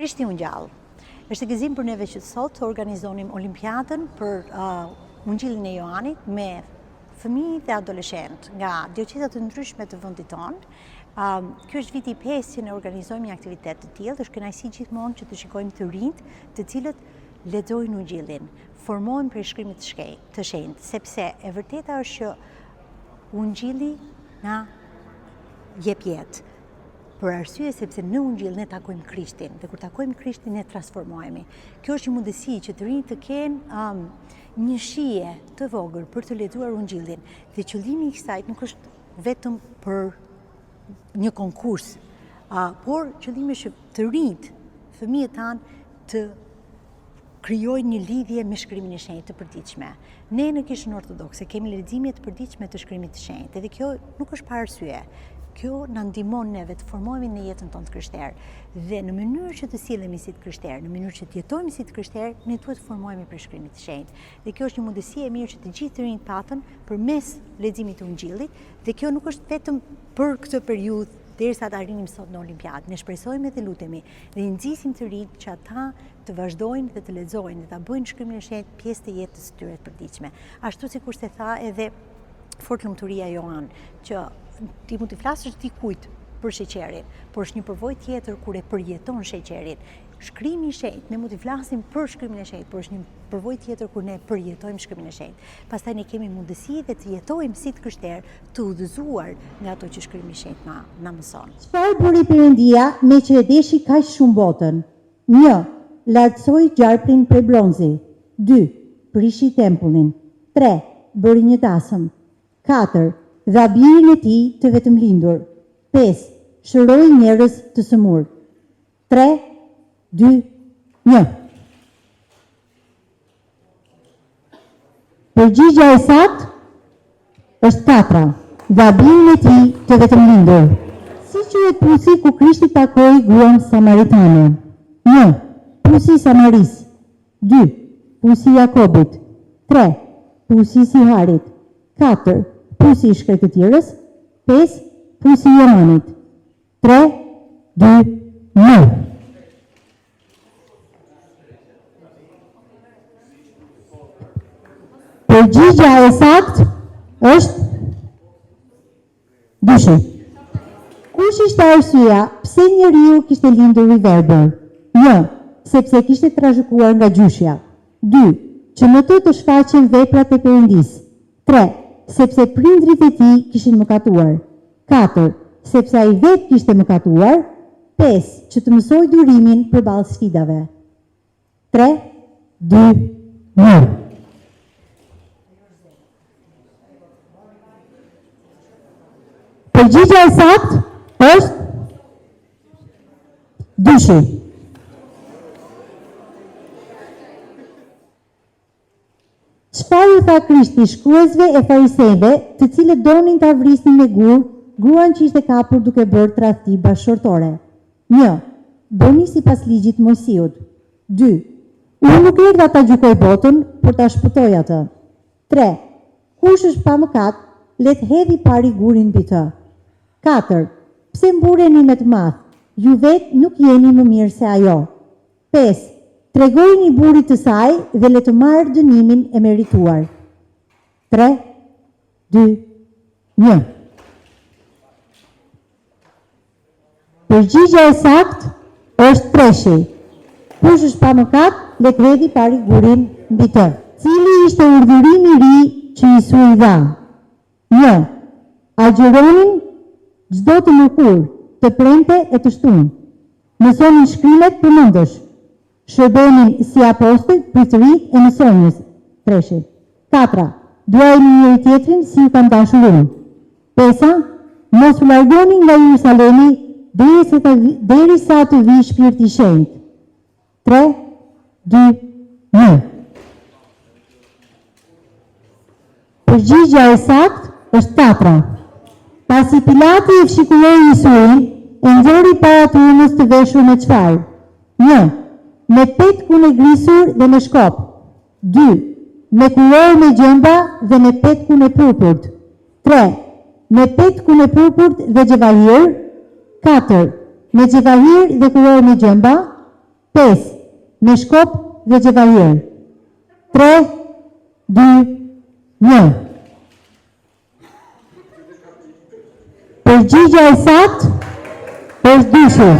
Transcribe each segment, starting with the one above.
Krishti Ungjall. Është gëzim për neve që sot të organizonim olimpiadën për Ungjillin e Joanit me fëmijë dhe adoleshent nga dioqeza të ndryshme të vendit tonë. Ky është viti 5 që ne organizojmë një aktivitet të tillë, është kënaqësi gjithmonë që të shikojmë të rinjt të cilët lexojnë Ungjillin, formohen për shkrimit të shenjtë, sepse e vërteta është që Ungjilli na jep jetë. Për arsye sepse në Ungjill ne takojmë Krishtin dhe kur takojmë Krishtin ne transformohemi. Kjo është një mundësi që të rinjt të kenë një shije të vogël për të lexuar Ungjillin. Dhe qëllimi i kësaj nuk është vetëm për një konkurs, por qëllimi është të rinjt, fëmijët tanë të krijojnë një lidhje me shkrimin e shenjtë të përditshme. Ne në Kishën Ortodokse kemi lexime të përditshme të shkrimit të shenjtë, dhe kjo nuk është pa arsye. Kjo na ndihmon neve të formohemi në jetën tonë të krishterë. Dhe në mënyrë që të sillemi si të krishterë, në mënyrë që të jetojmë si të krishterë, ne duhet të formohemi për shkrimin të shenjtë. Dhe kjo është një mundësi e mirë që të gjithë të rinjt patën përmes leximit të Ungjillit, dhe kjo nuk është vetëm për këtë periudhë derisa të arrinim sot në Olimpiadë. Ne shpresojmë dhe lutemi dhe i nxisim të rinjt që ata të vazhdojnë dhe të lexojnë dhe ta bëjnë shkrimin e shenjtë pjesë të jetës së tyre të përditshme. Ashtu sikur se tha edhe Fort Lumturia Joan, që ti mund të flasësh dikujt për sheqerin, por është një përvojë tjetër kur e përjeton sheqerin. Shkrimi i shenjtë, ne mund të flasim për shkrimin e shenjtë, por është një përvojë tjetër kur ne përjetojmë shkrimin e shenjtë. Pastaj ne kemi mundësi dhe të jetojmë si të krishterë, të udhëzuar nga ato që shkrimi i shenjtë na mëson. Çfarë bëri Perëndia me që e deshi kaq shumë botën? 1. Lartësoi gjarprin prej bronzi. 2. Prishi tempullin. 3. Bëri një tasëm. 4. Dha birin e tij të vetëm lindur. 5. Shëroi njerëz të sëmur. 3, 2, 1. Përgjigjja e saktë është 4. Dha birin e tij të vetëm lindur. Si quhet pusi ku Krishti takoi gruan samaritane? 1. Pusi i Samaris. 2. Pusi i Jakobit. 3. Pusi i Siharit. 4. Pusi i shkretëtirës. 5. Pusi i Joanit. 3, 2, 1. Përgjigjja e saktë është dyshi. Kush ishte arsyeja pse njeriu kishte lindur i verbër? 1. Sepse kishte trashëguar nga gjyshja. 2. Që në të të shfaqen veprat e Perëndisë. 3. Sepse prindrit e tij kishin mëkatuar. 4. Sepse ai vetë kishte mëkatuar. 5. Që të mësoj durimin përballë sfidave. 3, 2, 1. Përgjigjja e saktë është dyshi. Çfarë u tha Krishti shkruesve e farisejve, të cilët donin ta vrisnin me gur gruan që ishte kapur duke bërë tradhti bashkëshortore? 1. Bëni sipas ligjit të Mojsiut. 2. Unë nuk erdha ta gjykoj botën, por ta shpëtoj atë. 3. Kush është pa mëkat, le të hedhë pari gurin mbi të. 4. Pse mbureni me të madh? Ju vetë nuk jeni më mirë se ajo. 5. Tregojini burit të saj dhe le të marrë dënimin e merituar. 3, 2, 1. Përgjigjja e saktë është treshi. Kush është pa mëkat, le të hedhë pari gurin mbi të. Cili ishte urdhërimi i ri që Jesu i dha? 1. Agjeronin çdo të mërkur, të premte e të shtunë. Mësonin shkrimet përmendësh. Shërbenin si apostël, pritërit e mësonjës. 3. 4. Duajini njëri tjetrin si ju kanë dashur unë. 5. Mos u largoni nga Jerusalemi derisa të vijë Shpirti i Shenjtë. 3, 2, 1. Përgjigjja e saktë është 4. Pasi Pilati e fshikuloi Jezuin, e nxori para trunës të veshur me çfarë? 1. Me petkun e grisur dhe me shkop. 2. Me kuror me gjëmba dhe me petkun e purpurt. 3. Me petkun e purpurt dhe gjevahir. 4. Me gjevahir dhe kuror me gjëmba. 5. Me shkop vegetarian. 3, 2, 1. Përgjigja e saktë është dyshi.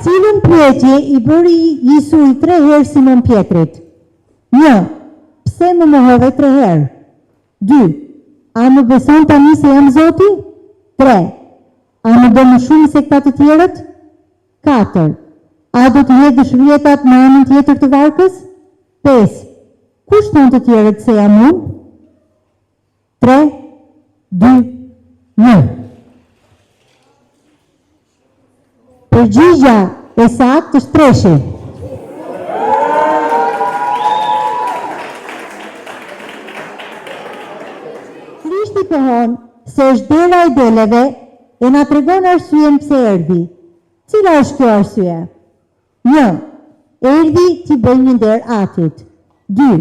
Cilën pyetje i bëri Jesui 3 herë Simon Pjetrit? 1. Pse më mohove 3 herë? 2. A më beson tani se jam Zoti? 3. A më do më shumë se këta të tjerët? 4. A do të jetë dëshirjetat në anën tjetër të varkës? 5. Kush thon të tjerët se jam unë? 3, 2, 1. Përgjigja e saktë është 3. Krishti pohon se është dera e deleve e na tregon arsyeën pse erdhi. Cila është kjo arsye? 1. Erdhi t'i bëjë një nder Atit. 2.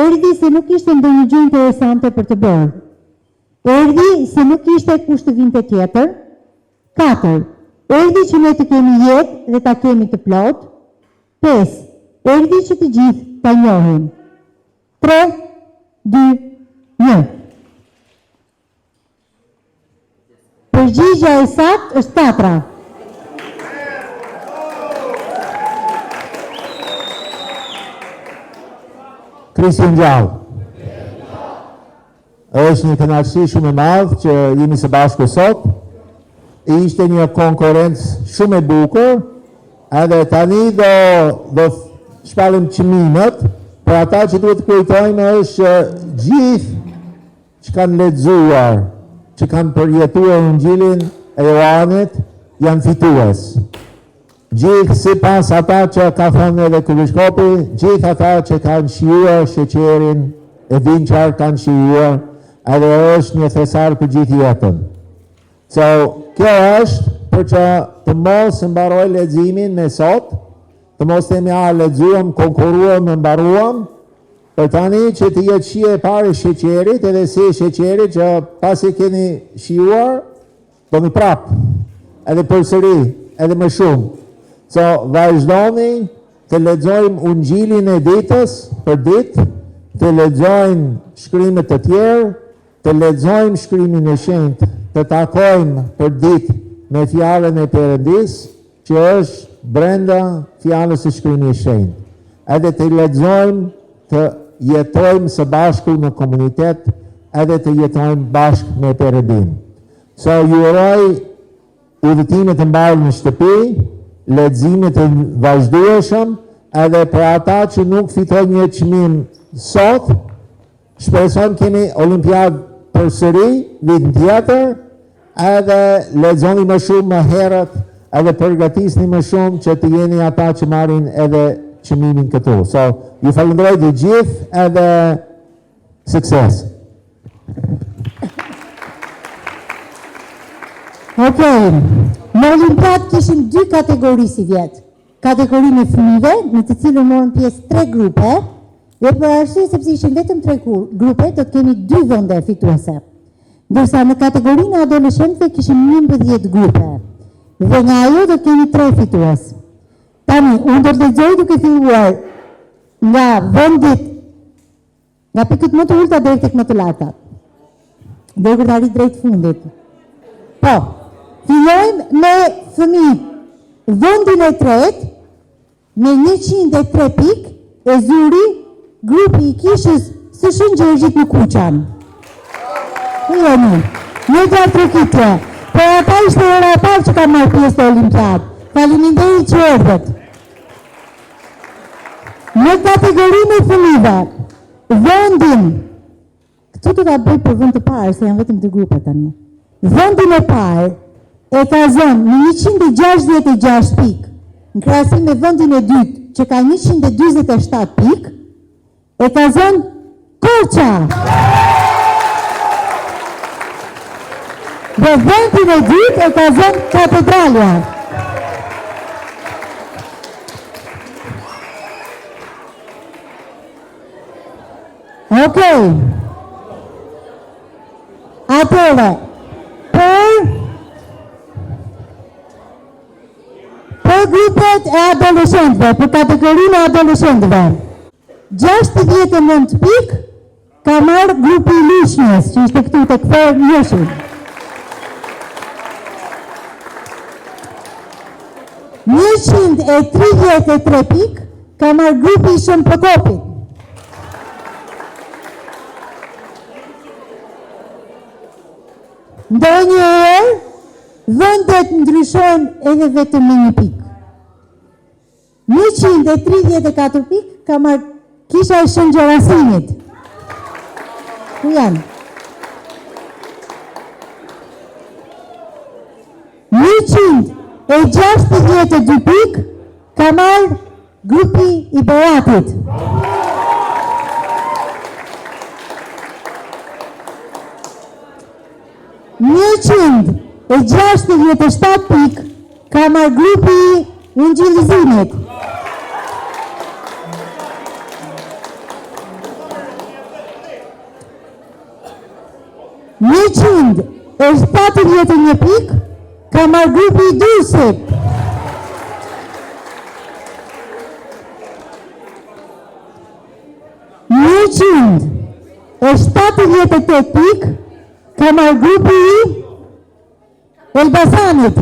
Erdhi se nuk ishte ndonjë gjë interesante për të bërë. Erdhi se nuk ishte kush të vinte tjetër. 4. Erdhi që ne të kemi jetë dhe ta kemi të plot. 5. Erdhi që të gjithë ta njohin. 3, 2, 1. Përgjigja e saktë është 4. Krishti ngjall. Është një kënaqësi shumë e madhe që jemi së bashku sot. Ishte një konkurrencë shumë e bukur, edhe tani do shpalim çmimet, për ata që duhet të kujtojmë është gjithë që kanë lexuar, që kanë përjetuar Ungjillin e Johanit, janë fitues. Gjithë si pas ata që ka thënë edhe Kryshkopi, gjithë ata që kanë shijuar sheqerin, e din çfarë kanë shijuar, edhe është një thesar për gjithë jetën. So, kjo është për që të mos mbaroj leximin me sot, të mos themi lexuam, konkuruam, mbaruam, për tani që të jetë shije e parë e sheqerit, edhe si sheqerit që pasi keni shijuar, do një prapë, edhe përsëri, edhe më shumë. So, vazhdoni të lexojmë Ungjillin e ditës për ditë, të lexojmë shkrimet të tjerë, të lexojmë shkrimin e shenjtë, të takojmë për ditë me fjalën e Perëndis, që është brenda fjalës së shkrimit të shenjtë. Edhe të lexojmë, të jetojmë së bashku në komunitet, edhe të jetojmë bashkë me Perëndin. So, ju uroj udhëtime të mbarë në shtëpi, lexime të vazhdueshëm, edhe për ata që nuk fitojnë një çmim sot, shpresojmë kemi olimpiadë përsëri vitin tjetër, edhe lexoni më shumë më herët, edhe përgatisni më shumë që të jeni ata që marrin edhe çmimin këtu. So, ju falenderoj të gjithë edhe sukses. Okej, në olimpiad kishim 2 kategori si vjetë. Kategorinë e fëmijëve, në të cilën morën pjesë 3 grupe, dhe për arsye sepse ishin vetëm 3 grupe, do të kemi 2 vende fituese. Ndërsa në kategorinë e adoleshentëve kishim 11 grupe. Dhe nga ajo do të kemi 3 fitues. Tani, unë do të lexoj duke filluar nga vendit, nga pikët më të ulta deri tek më të larta. Deri kur të arrit drejt fundit. Po, fillojmë me fëmijë. Vendin e tretë, me 103 pikë, e zuri grupi i kishës së Shën Gjergjit në Kuqan. Një gjatrokitje, për ata ishte era e parë që ka marrë pjesë në olimpiadë. Faleminderit që erdhët. Në kategorinë e fëmijëve, vendin, këtu do ta bëj për vend të parë, se janë vetëm 2 grupe tani. Vendin e parë e ka zënë në 166 pikë, në krahasim me vendin e dytë, që ka 147 pikë, e ka zënë Korça. Dhe vendin e dytë e ka zënë Katedralja. Okej. Atëre, për grupet e adoleshentëve, për kategorinë e adoleshentëve, 69 pikë ka marrë grupi i Lushnjës, që ishte këtu të këfër njëshin. 133 pikë ka marrë grupi i Shën Prokopit. Ndonjëherë, vendet ndryshojnë edhe vetëm me 1 pikë. 134 pikë ka marrë kisha e Shën Gjerasimit. Ku janë? 162 pikë ka marrë grupi i Beratit. e 67 pikë ka marrë grupi i Ungjillizimit. e 71 pikë ka marrë grupi i Durrësit. e 78 pikë ka marrë grupi i Elbasanit.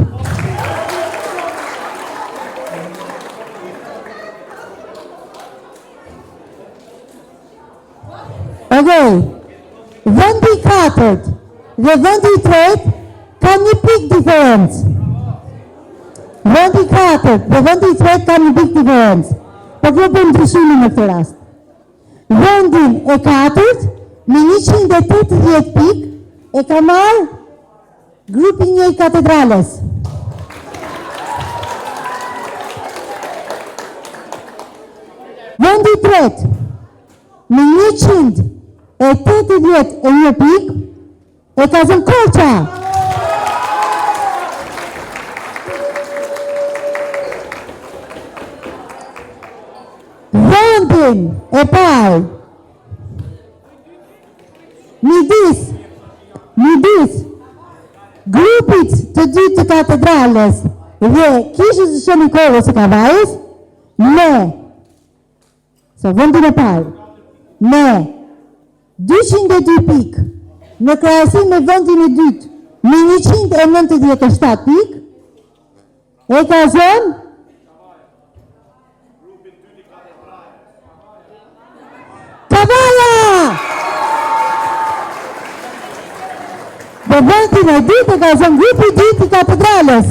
Vendi i 4 dhe vendi i 3 ka 1 pikë diferencë. Vendi i 4 dhe vendi i 3 ka 1 pikë diferencë. Po grupën ndryshimin në këtë rast. Vendin e 4 me 180 pikë e ka marrë grupi i Katedrales. Vendi i 3 me 181 pikë e ka zënë Korça. Vendin e parë midis grupit të dytë të Katedrales dhe kishës së Shën Nikolës së Kavajës vendin e parë me 202 pikë në krahasim me vendin e dytë me 197 pikë e ka zënë Kavaja! Dhe vendin e dytë e ka zënë grupi i dytë i Katedrales.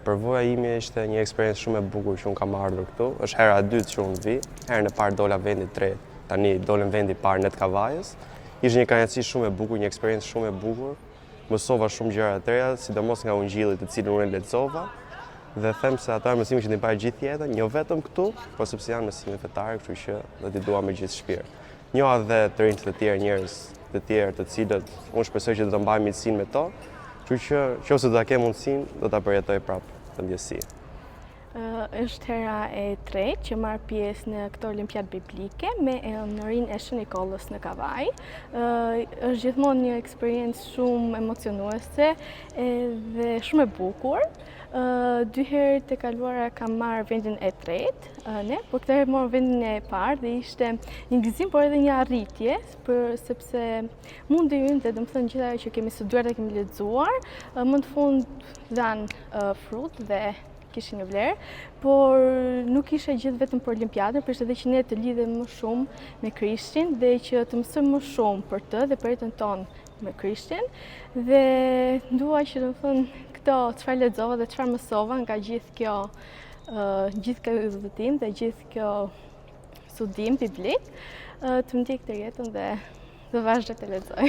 Përvoja ime ishte një eksperiencë shumë e bukur që unë kam ardhur këtu. Është hera e dytë që unë vi. Herën e parë dola vendi i tretë, tani dolem vendi i parë Net Kavajës. Ishte një kënaqësi shumë e bukur, një eksperiencë shumë e bukur. Mësova shumë gjëra të reja, sidomos nga Ungjilli të cilin unë lexova. Dhe them se ato janë mësime që të mbaj gjithë jetën, jo vetëm këtu, por sepse janë mësime fetare, kështu që do t'i dua me gjithë shpirt. Njoha dhe të rinjt të tjerë, njerëz të tjerë, të cilët unë shpresoj që do të mbaj miqësinë me to, kështu që nëse do ta kem mundësinë, do ta përjetoj prapë të ndjesi. Është hera e tretë që marr pjesë në këtë olimpiadë biblike me emërinë e Shën Nikolës në Kavaj. Është gjithmonë një eksperiencë shumë emocionuese dhe shumë e bukur. 2 herë të kaluara kam marrë vendin e tretë, por këtë herë morë vendin e parë dhe ishte një gëzim, por edhe një arritje, sepse mundi ynë dhe domethënë gjithë ajo që kemi studuar dhe kemi lexuar, më në fund dhanë frut dhe kishin një vlerë, por nuk ishe gjithë vetëm për olimpiadën, por ishte edhe që ne të lidhem më shumë me Krishtin dhe që të mësojmë më shumë për të dhe për jetën tonë me Krishtin. Dhe dua që domethënë këto çfarë lexova dhe çfarë mësova nga gjithë kjo udhëtim dhe gjithë kjo studim biblik, të më ndjekë të jetën dhe të vazhdoj të lexoj.